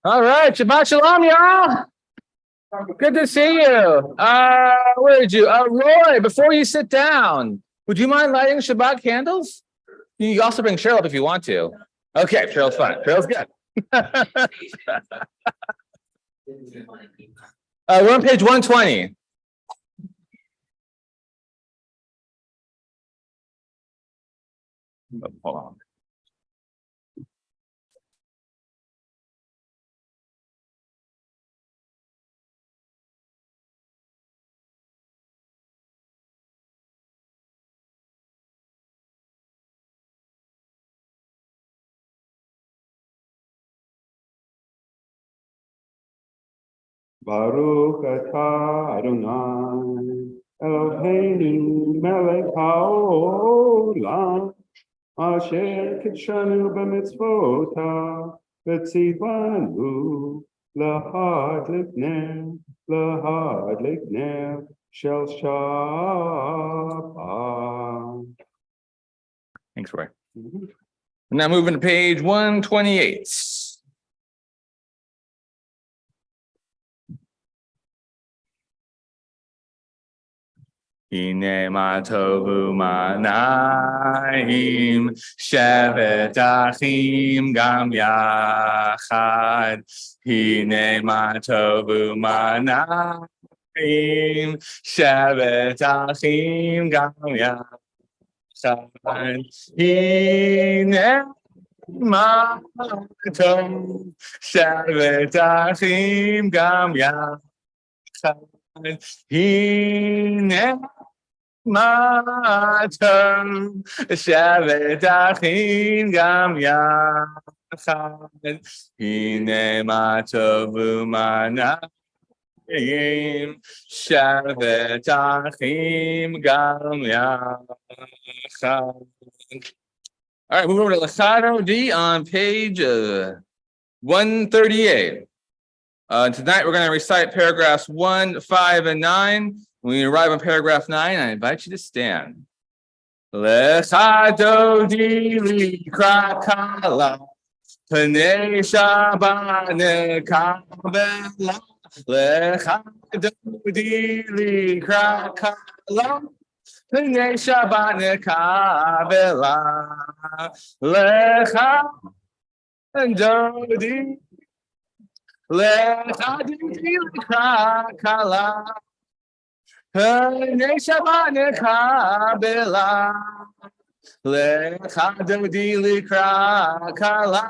All right, Shabbat Shalom, y'all. Good to see you. Where did you? Roy, before you sit down, would you mind lighting Shabbat candles? You can also bring Cheryl up if you want to. Okay, Cheryl's fine. Cheryl's good. We're on page 120. Oh, hold on. Baruch atah Adonai Eloheinu melech haolam asher kitshanu b'mitzvotav v'tzivanu lahadlik ner shel Shabbat. Thanks, Roy. Now moving to page 128. Hine ma tovu ma'naim shevet achim gam yachad. Hine ma tovu ma'naim shevet achim gam yachad. Hine ma tovu shevet achim gam yachad. Hine Matam Shevet Achim Gam Yachad. Hine Matovu Manayim Shevet Achim Gam Yachad. All right, move over to Lachado D on page 138. Tonight we're going to recite paragraphs 1, 5, and 9. When we arrive on paragraph 9, I invite you to stand. Lechado dili krakala, Pnei Shabbat nekabela. Lechado dili krakala, Pnei Shabbat nekabela. Lechado dili Lechado dili krakala. Pnei Shabbat nekabela, Lechado dili krakala.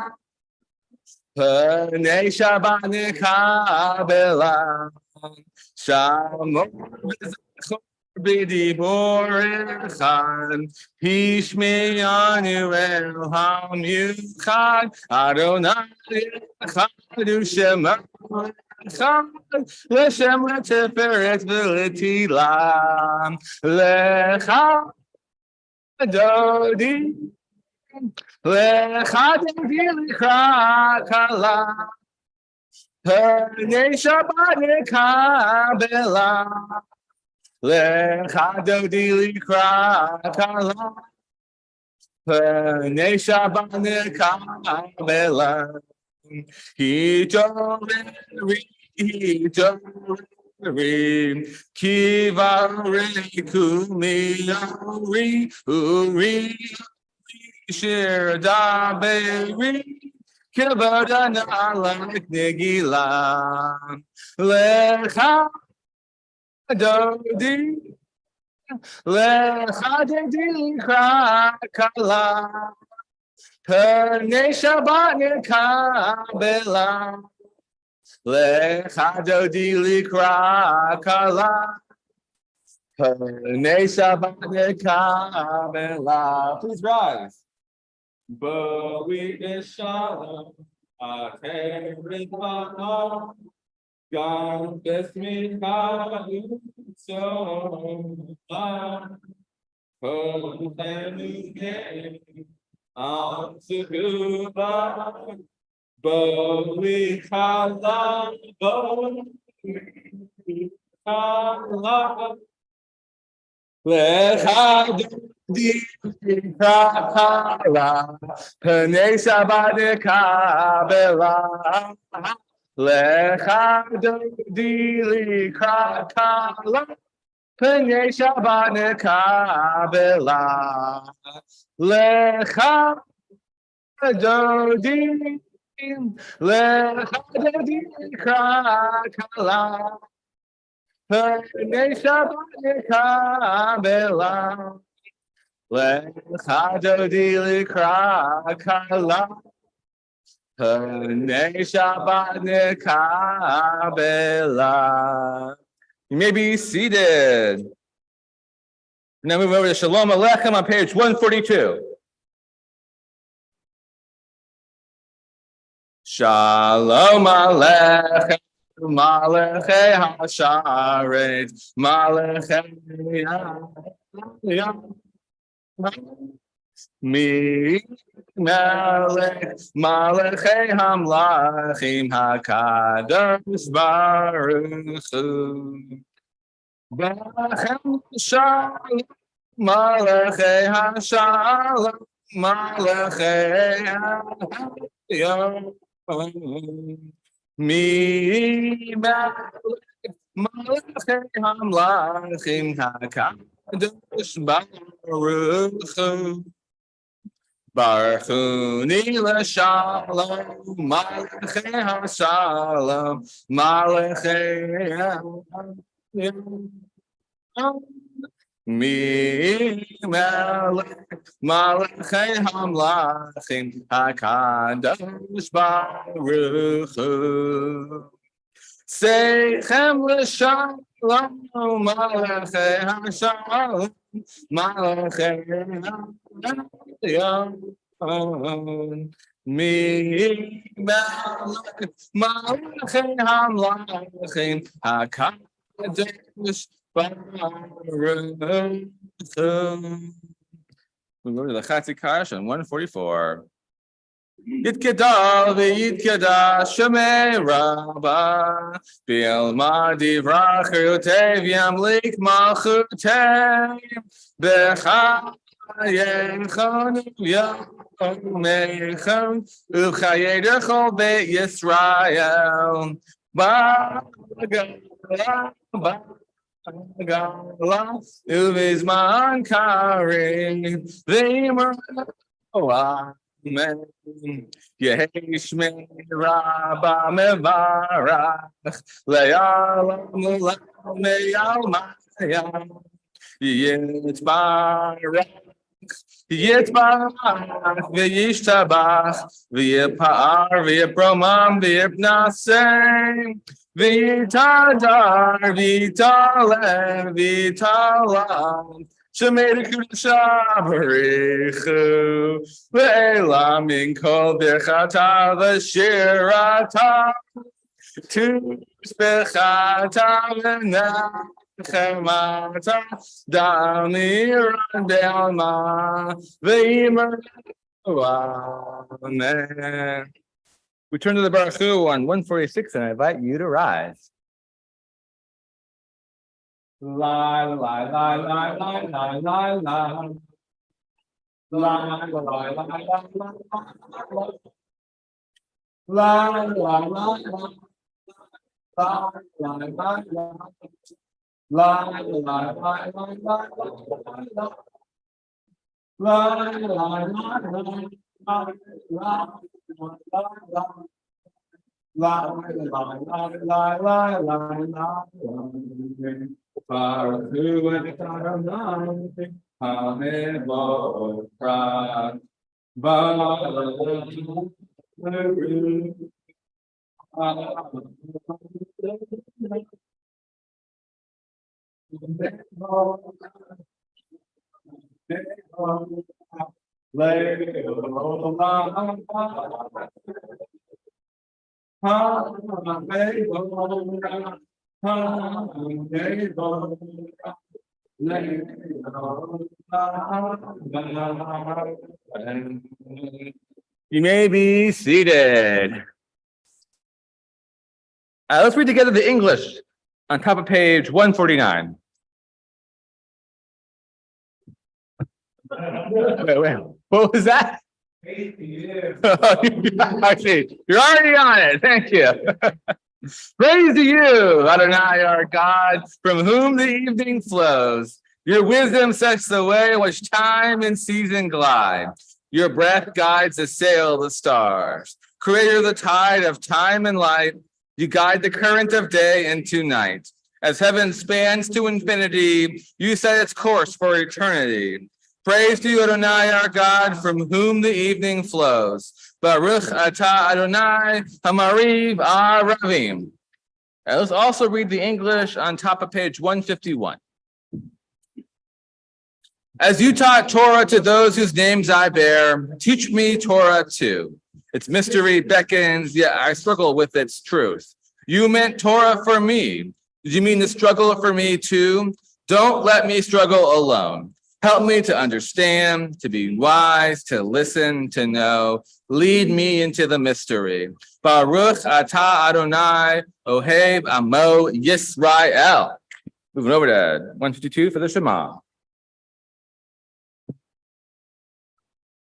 Pnei Shabbat nekabela, Shamor v'zachor b'dibor echad, Hishmeyanu el ha'miuchad, Adonai echadu shema echad, L'shem l'teferet v'letila, Lechado dili krakala, Pnei Shabbat nekabela, Lechado dili krakala, Pnei Shabbat nekabela. Hitorei kivarei kumiyari uri shir daberi kibadana like negila lechado dili krakala, Pnei Shabbat nekabela, Lechado dili krakala, Pnei Shabbat nekabela. Please rise. B'wi shalom, acherit v'nom, gam b'smicha u'tzoma, kolchenu gei. Ansuba, B'wi chala, B'wi chala, Lechado Kala, Pnei Shabbat Kabela, Lecha Dili Kala, Pnei Shabbat Kabela, Lecha Dodi, Lecha Dodi Kala, Pnei Shabbat Kabela. Lecha dodi likra kala, Pnei Shabbat nekabela. You may be seated. Now move over to Shalom Aleichem on page 142. Shalom Aleichem, Malachei Hasharet, Malachei Mi Melech Malachei Hamlachim Hakadosh Baruch Hu Bachem Shalom Malachei Hashalom Malachei Hayom Mi Melech Malachei Hamlachim Hakadosh Baruch Hu Barchuni l'shalom, malachei hashalom, malachei mi melech, malachei hamlachim, hakadosh baruch hu. Seichem l'shalom, malachei hashalom, malachei Mi malachim hamlachim hakadosh baruch hu. We go to the Chatzikash on 144. Yitkada v'yitkada shemei rabba B'ilma divrach yotev yamlik malchutev B'cha Yechon Yomeichon Uchaye Dechol Beit Yisrael Bagala Bagala Uvizman Karim V'imar Amen Yehishmei Rabba Mevarach Le'alam Le'almayam Yitzbarach Yitzbarach v'yishtabach v'yipar v'yipromam v'yipnasem v'yitadar v'yitalem v'yitalam Shemei Kedusha Barichu Ve'elam min kol birchata v'shirata Tu spechata v'nam Chemata Damiran Delma Veimer. Amen. We turn to the Baruch Hu on 146 and I invite you to rise. La la la la la la la la la. La la la la la la la la La la la la la la la You may be seated. Let's read together the English on top of page 149. Wait. What was that? I see. You're already on it. Thank you. Praise to you, Adonai, our God, from whom the evening flows. Your wisdom sets the way in which time and season glide. Your breath guides the sail of the stars. Creator of the tide of time and light, you guide the current of day into night. As heaven spans to infinity, you set its course for eternity. Praise to you, Adonai, our God, from whom the evening flows. Baruch atah Adonai, Hamariv Aravim. Let's also read the English on top of page 151. As you taught Torah to those whose names I bear, teach me Torah too. Its mystery beckons, yet I struggle with its truth. You meant Torah for me. Did you mean the struggle for me too? Don't let me struggle alone. Help me to understand, to be wise, to listen, to know. Lead me into the mystery. Baruch atah Adonai, Oheb Amo Yisrael. Moving over to 152 for the Shema.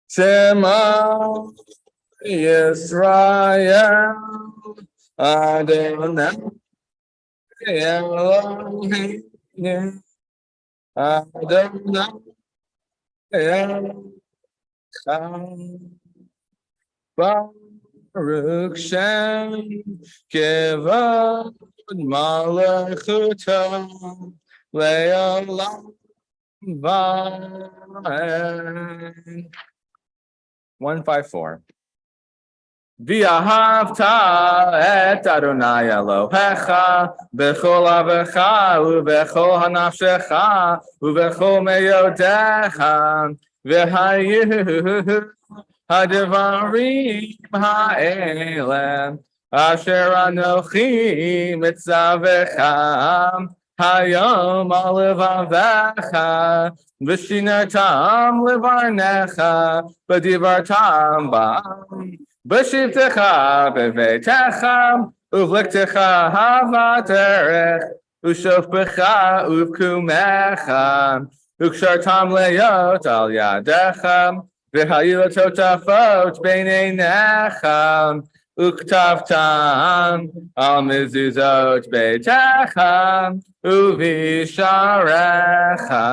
Shema Yisrael Adonai Elohim Adonai Echad Baruch Shem Kevod Malachuto Le'olam Vaed. 154. V'ahavta et Adonai Elohecha b'chol avecha u'b'chol hanafshecha u'b'chol meyodecha v'hayu ha'devarim ha'elem asher anochi mitzavecha hayom al levavecha v'shinatam levarnecha v'divartam ba'am B'shivtecha b'veitecha, uvliktecha havaterech, ushofbecha uvkumecha, ukshartam leyot al yadecha, v'hayu totafot beineinecha, uktavtam al mezuzot beitecha, uvisharecha.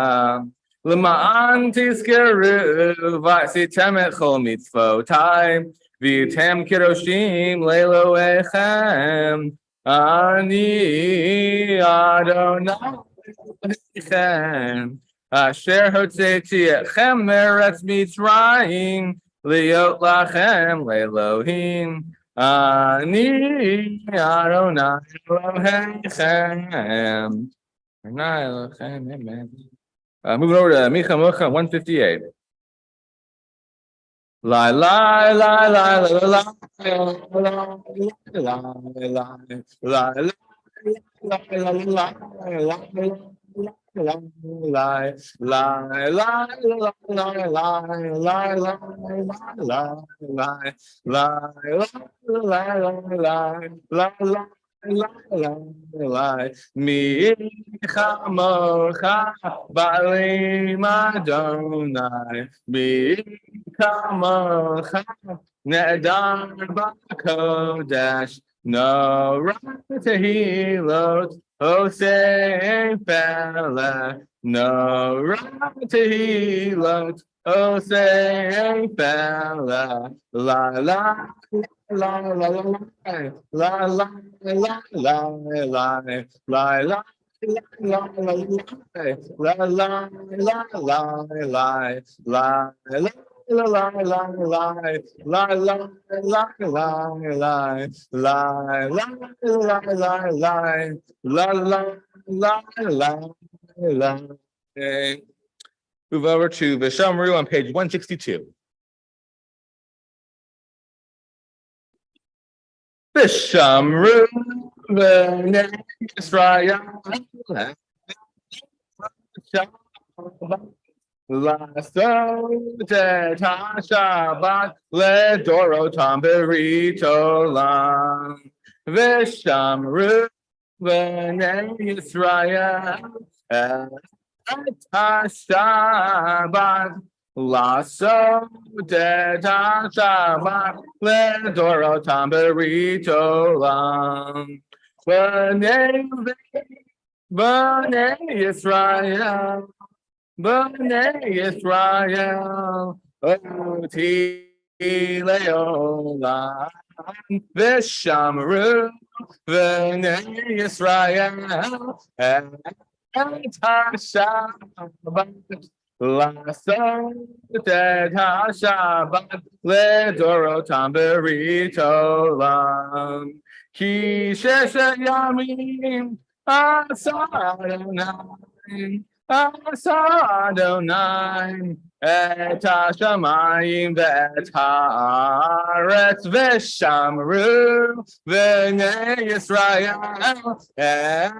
L'ma'an tizkeru v'asitem et chol mitzvotai, V'yitem kiroshim leiloechem, ani Adonai Elohechem, asher hotzeti etchem meretz Mitzrayim, liot lachem leilohim, ani Adonai Elohechem. Adonai Elohechem, amen. Moving over to Micha Mocha 158. Lie, lie, lie, lie, lie, lie, Mi chamocha ba'alim Adonai, mi kamocha ne'edar b'kodesh, no tehilot osei pele, no tehilot osei pele, la la la la la la la la la la la la. La la la la la la la. Move over to Vishamru on page 162. Vishamru Israel. Shabbat le dorotam beritolam v'shamru v'nei Yisrael et Shabbat Lasso de Tashabat Ledorotam Beritolam B'nai Yisrael B'nai Yisrael Oti Leolam V'shamru B'nai Yisrael Et HaShabbat Lasso Ted HaShabbat Ledorotam Beritolam Ki Sheshet Yamim Asa Adonai Et HaShamayim Ve'et Haaretz V'shamru V'nei Yisrael Et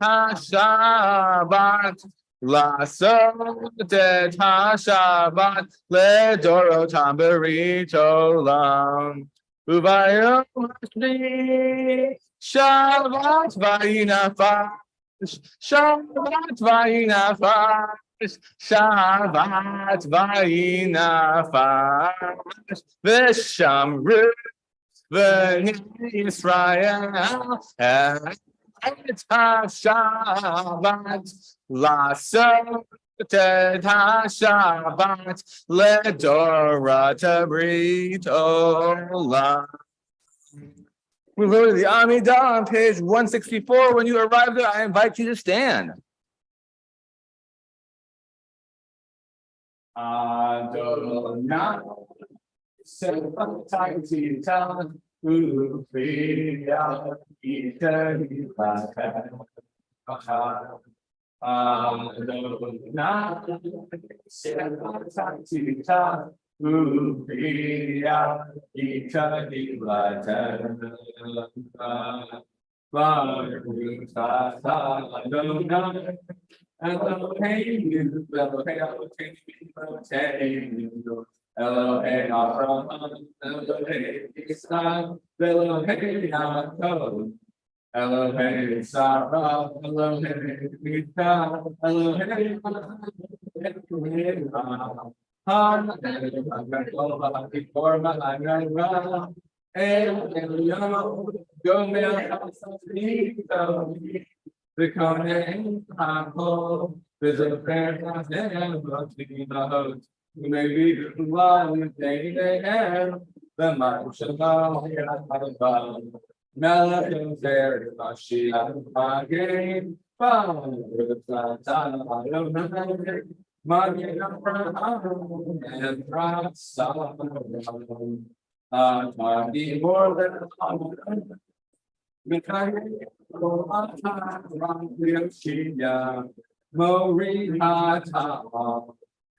HaShabbat Lasot et HaShabbat Ledorotam Beritolam Ubayom Hashvi Shabbat Vayinafash Shabbat Vayinafash Shabbat Vayinafash V'shamru V'nei Yisrael Et HaShabbat Lasso Ted HaShabbat Ledorata Britola. We go to the Amidah on page 164. When you arrive there, I invite you to stand. Adonai Sefataytitan Ufriya Itaribakan Adonai Sefataytitan Ufriya Itaribakan Baruch Adonai Eloheinu, Elohei Avraham, Elohei Yitzchak, Elohei Yaakov, Elohei Sarah, Elohei Rivka, Elohei the Kohen Hakol, there's a prayer that we may be the one day they have the Mashallah, Melachim there, Mashiach, Magin, Magin Abraham, and Ratzah, more than Morihata,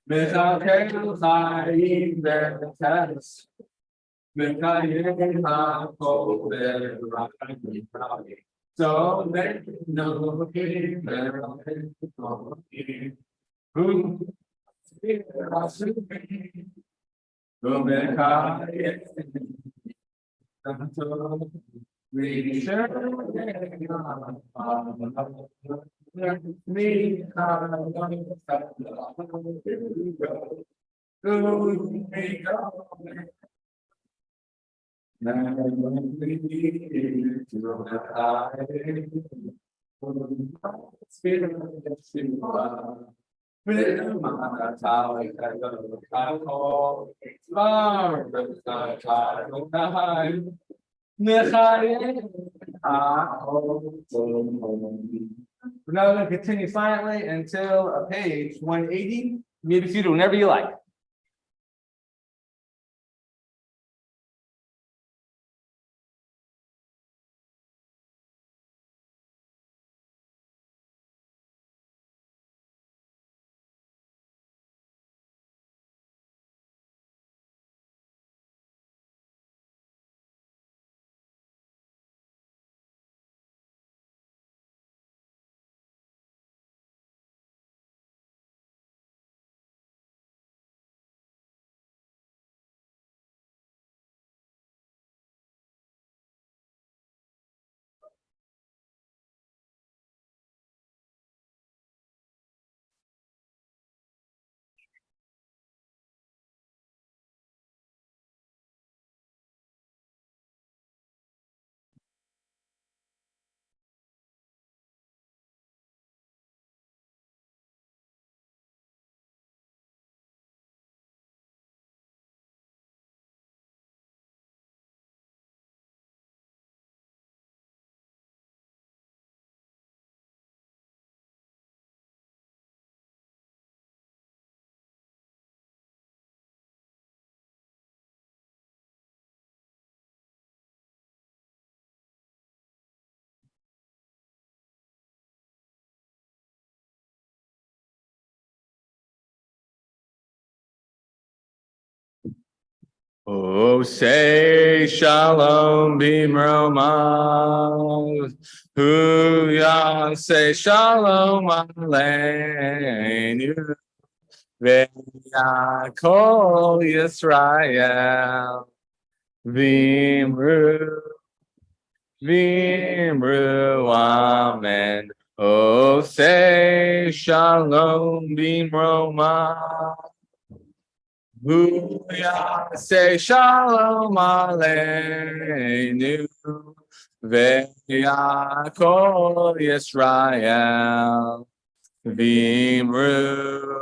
Mitakel Chaim Betes, Mikael HaKol so let no him who we share me We're now going to continue silently until page 180. Maybe seated whenever you like. Oh, say shalom b'mromav. Hu ya say shalom aleinu. Ve'yakol Yisrael. V'imru. V'imru amen. Oh, say shalom b'mromav. Hu ya say shalom aleinu. Ve'yakol Yisrael. V'imru.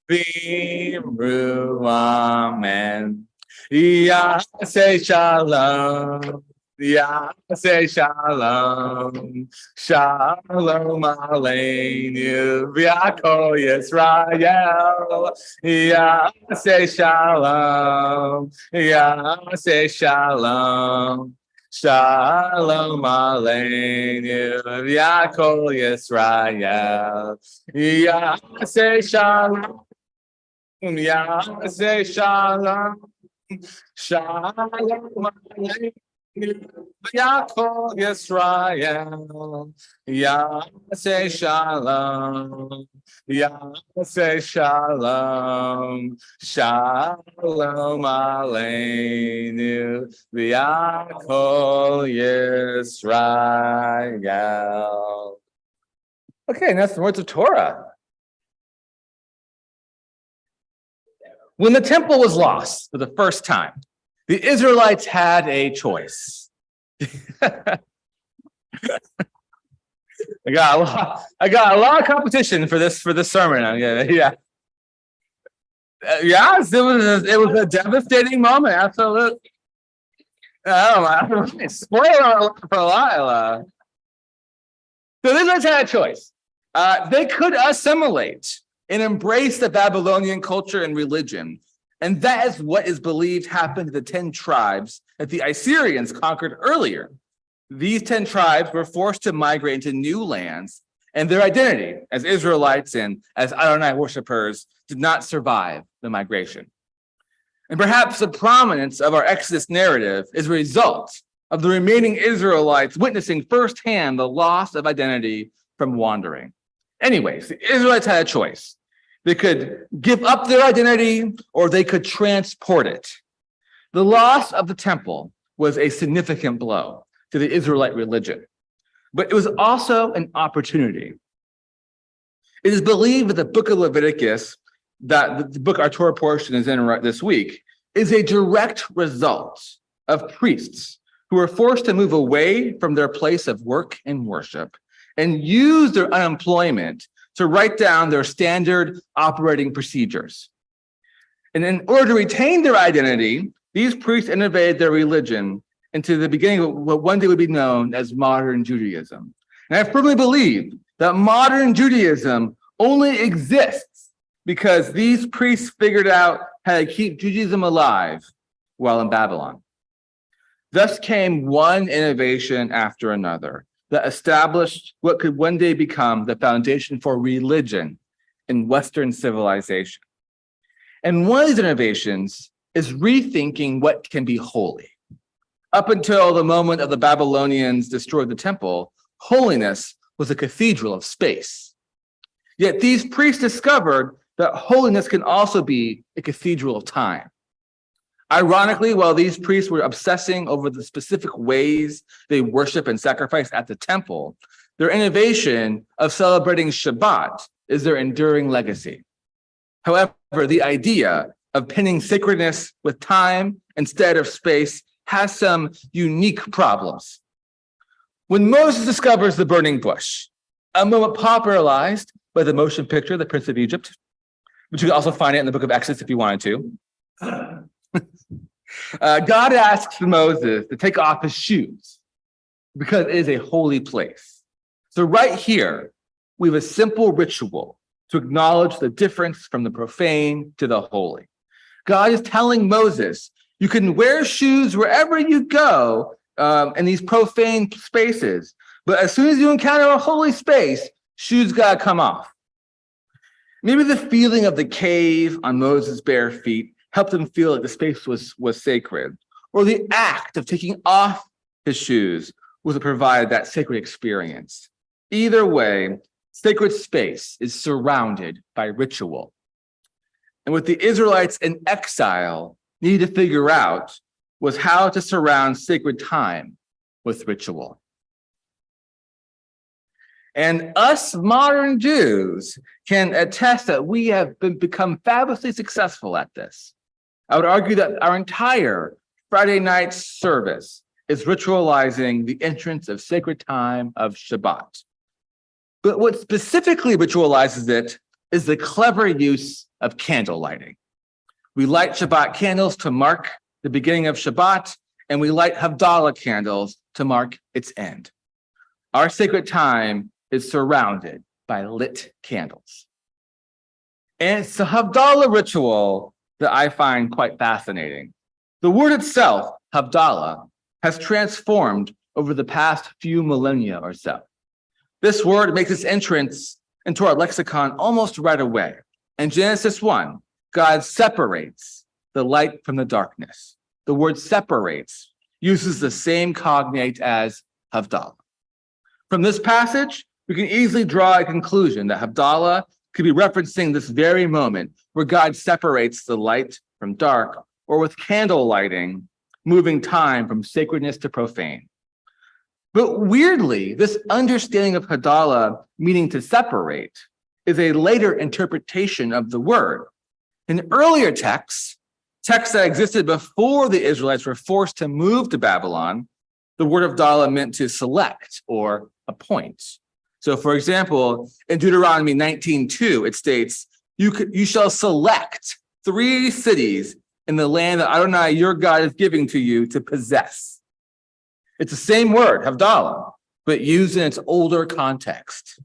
V'imru amen. Ya say shalom. Ya say shalom. Shalom aleinu. V'yakol Yisrael. Ya say shalom. Ya say shalom. Shalom aleinu. V'yakol Yisrael. Ya say shalom. Ya say shalom. Shalom aleinu. V'yakol Yisrael. Ya say shalom. Ya say shalom. Shalom aleinu. V'yakol Yisrael. Okay, and that's the words of Torah. When the temple was lost for the first time, the Israelites had a choice. I got a lot of competition for this sermon. Yeah. Yes, it was a devastating moment. Absolutely. I don't know. Spoiler for a while. So the Israelites had a choice. They could assimilate and embrace the Babylonian culture and religion. And that is what is believed happened to the 10 tribes that the Assyrians conquered earlier. These 10 tribes were forced to migrate into new lands, and their identity as Israelites and as Adonai worshipers did not survive the migration. And perhaps the prominence of our Exodus narrative is a result of the remaining Israelites witnessing firsthand the loss of identity from wandering. Anyways, the Israelites had a choice. They could give up their identity or they could transport it. The loss of the temple was a significant blow to the Israelite religion, but it was also an opportunity. It is believed that the book of Leviticus, that the book our Torah portion is in right this week, is a direct result of priests who were forced to move away from their place of work and worship and use their unemployment to write down their standard operating procedures. And in order to retain their identity, these priests innovated their religion into the beginning of what one day would be known as modern Judaism. And I firmly believe that modern Judaism only exists because these priests figured out how to keep Judaism alive while in Babylon. Thus came one innovation after another that established what could one day become the foundation for religion in Western civilization. And one of these innovations is rethinking what can be holy. Up until the moment of the Babylonians destroyed the temple, holiness was a cathedral of space. Yet these priests discovered that holiness can also be a cathedral of time. Ironically, while these priests were obsessing over the specific ways they worship and sacrifice at the temple, their innovation of celebrating Shabbat is their enduring legacy. However, the idea of pinning sacredness with time instead of space has some unique problems. When Moses discovers the burning bush, a moment popularized by the motion picture, The Prince of Egypt, which you can also find it in the book of Exodus if you wanted to, God asks Moses to take off his shoes because it is a holy place. So right here, we have a simple ritual to acknowledge the difference from the profane to the holy. God is telling Moses, you can wear shoes wherever you go in these profane spaces, but as soon as you encounter a holy space, shoes gotta come off. Maybe the feeling of the cave on Moses' bare feet helped him feel like the space was sacred, or the act of taking off his shoes was to provide that sacred experience. Either way, sacred space is surrounded by ritual. And what the Israelites in exile needed to figure out was how to surround sacred time with ritual. And us modern Jews can attest that we have become fabulously successful at this. I would argue that our entire Friday night service is ritualizing the entrance of sacred time of Shabbat. But what specifically ritualizes it is the clever use of candle lighting. We light Shabbat candles to mark the beginning of Shabbat, and we light Havdalah candles to mark its end. Our sacred time is surrounded by lit candles. And it's the Havdalah ritual that I find quite fascinating. The word itself, Havdalah, has transformed over the past few millennia or so. This word makes its entrance into our lexicon almost right away. In Genesis 1, God separates the light from the darkness. The word separates uses the same cognate as Havdalah. From this passage, we can easily draw a conclusion that Havdalah could be referencing this very moment where God separates the light from dark, or with candle lighting, moving time from sacredness to profane. But weirdly, this understanding of Havdalah meaning to separate is a later interpretation of the word. In earlier texts that existed before the Israelites were forced to move to Babylon, the word Havdalah meant to select or appoint. So, for example, in Deuteronomy 19:2, it states, you shall select 3 cities in the land that Adonai, your God, is giving to you to possess. It's the same word, Havdalah, but used in its older context.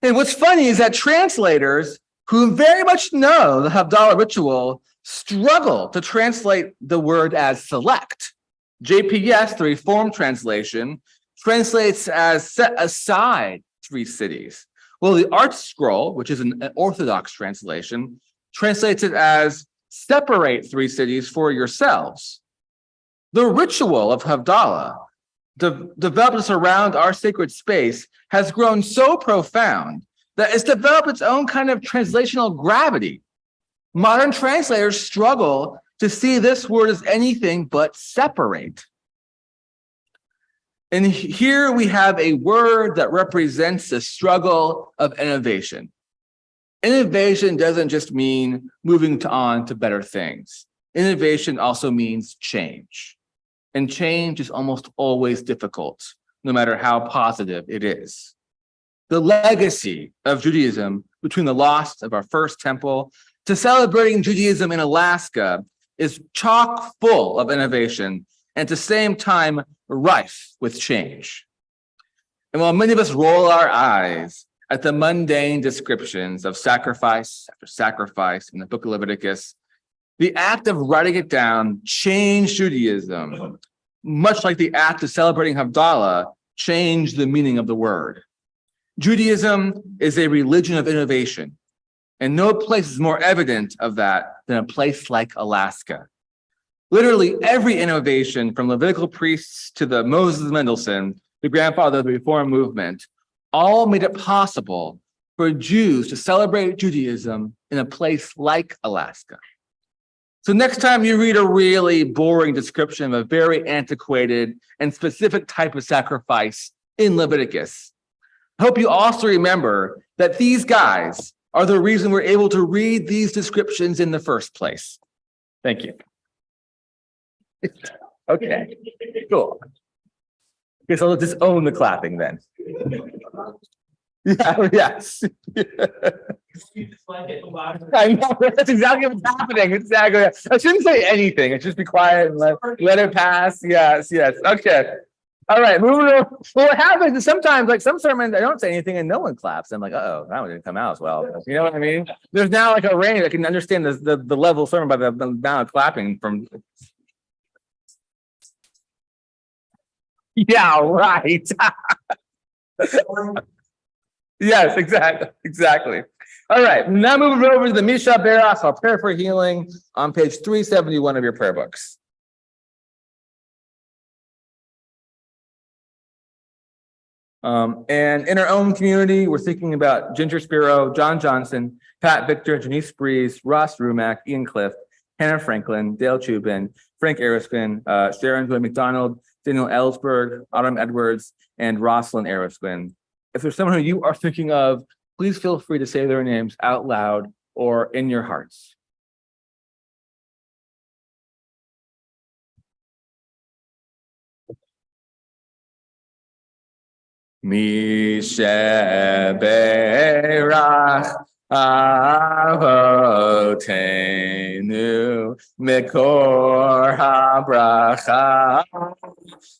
And what's funny is that translators who very much know the Havdalah ritual struggle to translate the word as select. JPS, the Reformed translation, translates as set aside 3 cities. Well, the Art Scroll, which is an Orthodox translation, translates it as separate 3 cities for yourselves. The ritual of Havdalah, developed around our sacred space, has grown so profound that it's developed its own kind of translational gravity. Modern translators struggle to see this word as anything but separate. And here we have a word that represents the struggle of innovation. Innovation doesn't just mean moving on to better things. Innovation also means change. And change is almost always difficult, no matter how positive it is. The legacy of Judaism between the loss of our first temple to celebrating Judaism in Alaska is chock full of innovation and at the same time rife with change. And while many of us roll our eyes at the mundane descriptions of sacrifice after sacrifice in the book of Leviticus, the act of writing it down changed Judaism, much like the act of celebrating Havdalah changed the meaning of the word. Judaism is a religion of innovation, and no place is more evident of that than a place like Alaska. Literally every innovation, from Levitical priests to the Moses Mendelssohn, the grandfather of the Reform movement, all made it possible for Jews to celebrate Judaism in a place like Alaska. So next time you read a really boring description of a very antiquated and specific type of sacrifice in Leviticus, I hope you also remember that these guys are the reason we're able to read these descriptions in the first place. Thank you. Okay, cool. Okay, so let's just own the clapping then. Yeah, yes. I know, that's exactly what's happening. Exactly. I shouldn't say anything. I should just be quiet and let it pass. Yes. Okay. All right, moving on. Well, what happens is sometimes, like some sermons, I don't say anything and no one claps. I'm like, uh-oh, that one didn't come out as well. You know what I mean? There's now like a range. I can understand the level of sermon by the amount of clapping from. Yeah, right. Yes, exactly. All right, now moving over to the Misha Berach, our prayer for healing, on page 371 of your prayer books. And in our own community, we're thinking about Ginger Spiro, John Johnson, Pat Victor, Janice Breeze, Ross Rumack, Ian Clift, Hannah Franklin, Dale Chubin, Frank Erskine, Sharon Joy McDonald, Daniel Ellsberg, Autumn Edwards, and Rosalind Erskine. If there's someone who you are thinking of, please feel free to say their names out loud or in your hearts. Misheberach Avotenu Mikor HaBracha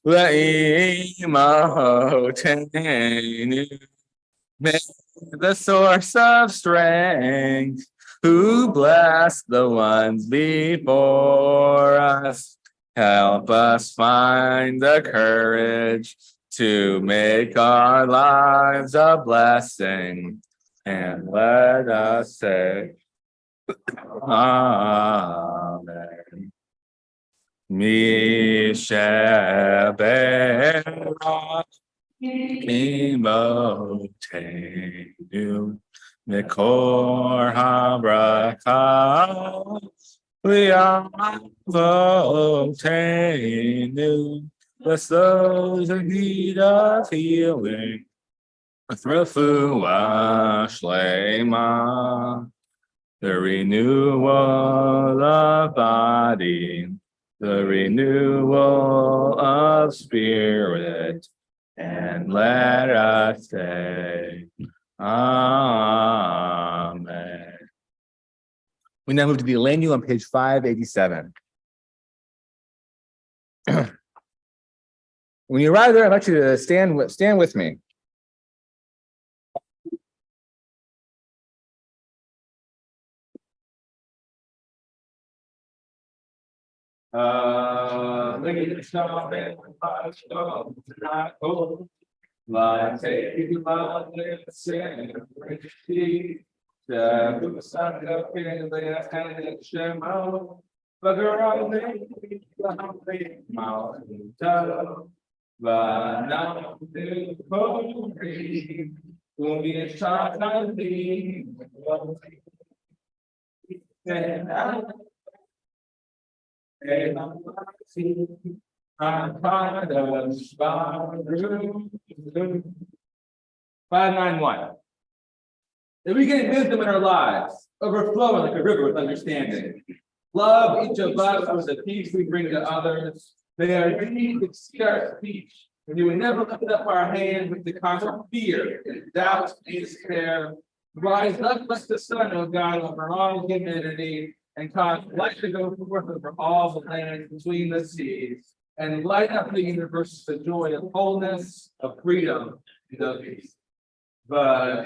Le'imahotenu, the source of strength, who bless the ones before us. Help us find the courage to make our lives a blessing, and let us say, Amen. Misheberach Imotenu Mikor HaBracha Li'avotenu. Bless those in need of healing with refuah shlema, the renewal of body, the renewal of spirit, and let us say, Amen. We now move to the Elenu on page 587. When you arrive there, I'd like you to stand with me. Five, 9, 1. That we get wisdom in our lives, overflowing like a river with understanding. Love each of us with the peace we bring to others. May our deeds exceed our speech, and we will never lift up our hands with the constant fear, doubt, and despair. Rise up like the sun, O God, over all humanity, and cause light to go forth over all the lands between the seas, and light up the universe with the joy of wholeness, of freedom, and of peace. But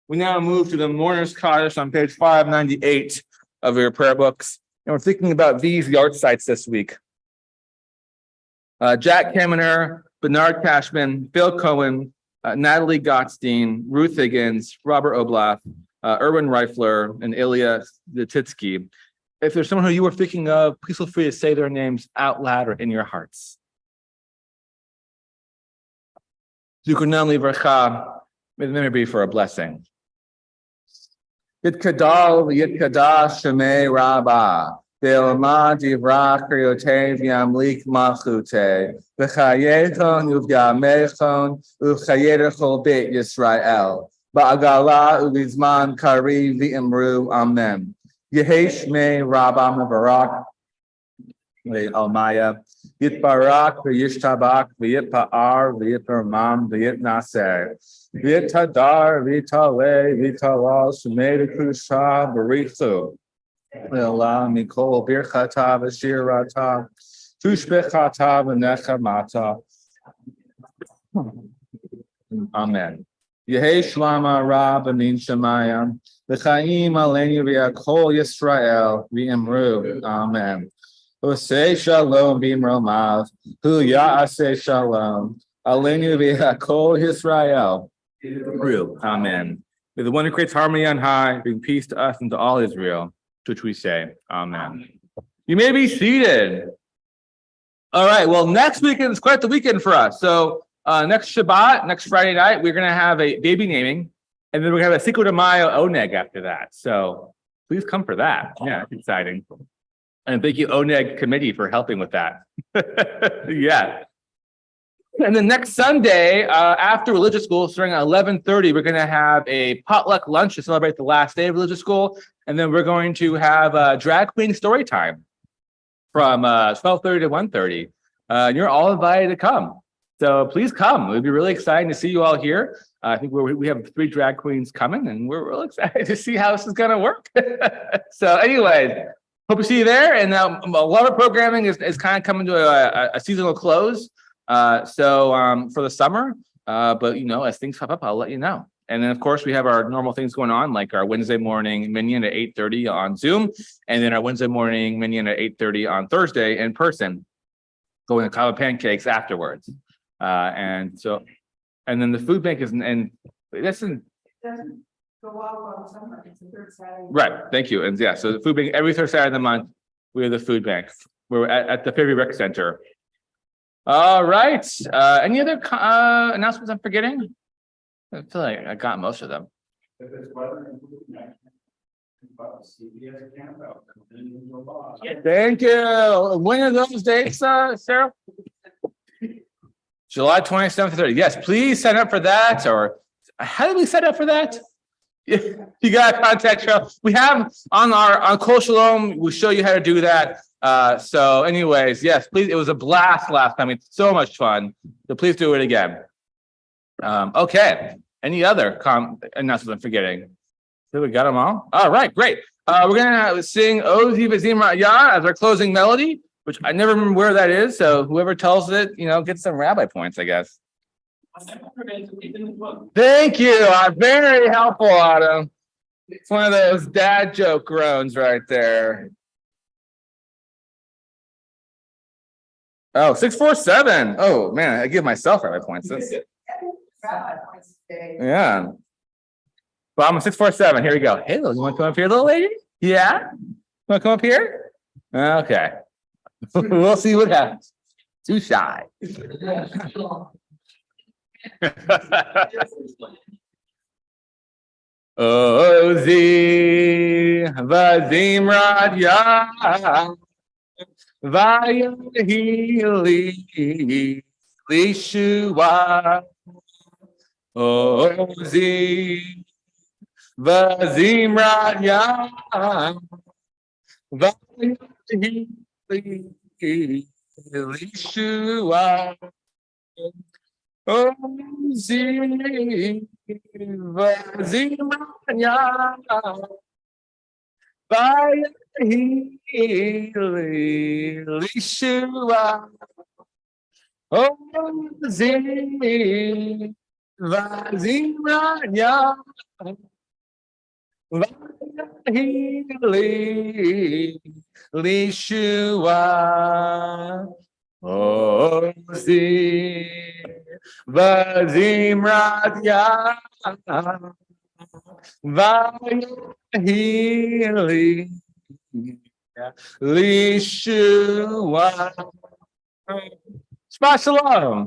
we now move to the Mourner's Kaddish on page 598 of your prayer books, and we're thinking about these yard sites this week. Jack Kaminer, Bernard Cashman, Bill Cohen, Natalie Gottstein, Ruth Higgins, Robert Oblath, Erwin Reifler, and Ilya Zatitsky. If there's someone who you were thinking of, please feel free to say their names out loud or in your hearts. Zukurnam Livracha, may the memory be for a blessing. Yitkadal v'yitkadash shemei Rabbah, v'ilma divrach kriyotev yamlik malchute, v'chayechon uv'yamechon uv'chayerechol beit Yisrael, ba'agala uv'izman kari v'imru amen. Yehesh me Rabbah mevarak Almaya, Yitbarak, V'yishtabak, V'yitpa'ar, V'yitpermam, V'yitnaser. Vitadar, Vitale, Vitalal, Shemeda Kusha, Barithu. Le'olam Mikol Birchata V'Shirata, Tushbechata V'Nechamata. Amen. Yehei Shlama Rab Amin Shemayim. L'chaim Aleinu V'Yakol Yisrael V'Imru. Amen. Osei Shalom V'Imromav. Hu Ya'aseh Shalom. Aleinu V'Yakol Yisrael. Amen. May the one who creates harmony on high bring peace to us and to all Israel, to which we say, Amen. You may be seated. All right. Well, next weekend is quite the weekend for us. So next Shabbat, next Friday night, we're going to have a baby naming, and then we're going to have a Cinco de Mayo Oneg after that. So please come for that. Yeah, it's exciting. And thank you, Oneg Committee, for helping with that. Yeah. And then next Sunday, after religious school, starting at 11:30, we're going to have a potluck lunch to celebrate the last day of religious school. And then we're going to have a drag queen story time from 12:30 to 1:30. You're all invited to come. So please come. It would be really exciting to see you all here. I think we have 3 drag queens coming, and we're really excited to see how this is going to work. So anyways, hope to see you there. And a lot of programming is kind of coming to a seasonal close. For the summer, but as things pop up, I'll let you know. And then of course we have our normal things going on, like our Wednesday morning minyan at 8:30 on Zoom, and then our Wednesday morning minyan at 8:30 on Thursday in person, going to Kava Pancakes afterwards. And then the food bank is, and that's in. It doesn't go out on summer. It's the 3rd Saturday. Right. Thank you. And yeah, so the food bank every 3rd Saturday of the month. We have the food bank. We're at the Fairview Rec Center. All right. Any other announcements I'm forgetting? I feel like I got most of them. Thank you. When are those dates, Sarah? July 27th to 30th. Yes, please sign up for that. Or how do we set up for that? You got to contact Cheryl. We have on Kol Shalom, we show you how to do that. So anyways, yes, please. It was a blast last time. It's so much fun. So please do it again. Okay. Any other announcements I'm forgetting? So we got them all. All right, great. We're gonna sing Ozi V'Zimra Yah as our closing melody, which I never remember where that is. So whoever tells it, gets some rabbi points, I guess. Thank you. Very helpful, Autumn. It's one of those dad joke groans right there. Oh, 647. Oh man, I give myself rabbi points. Yeah. Well, I'm a 647. Here we go. Hey, you want to come up here, little lady? Yeah? Want to come up here? Okay. We'll see what happens. Too shy. Ozi V'Zimra Yah Vayahili Lishua Ozi V'Zimra Yah Vayahili Lishua Ozi V'Zimra Yah Vayahili Lishua Ozi V'Zimra Yah Vayahili Lishua Ozi V'Zimra Yah Vayahili Lishua. Shabbat Shalom.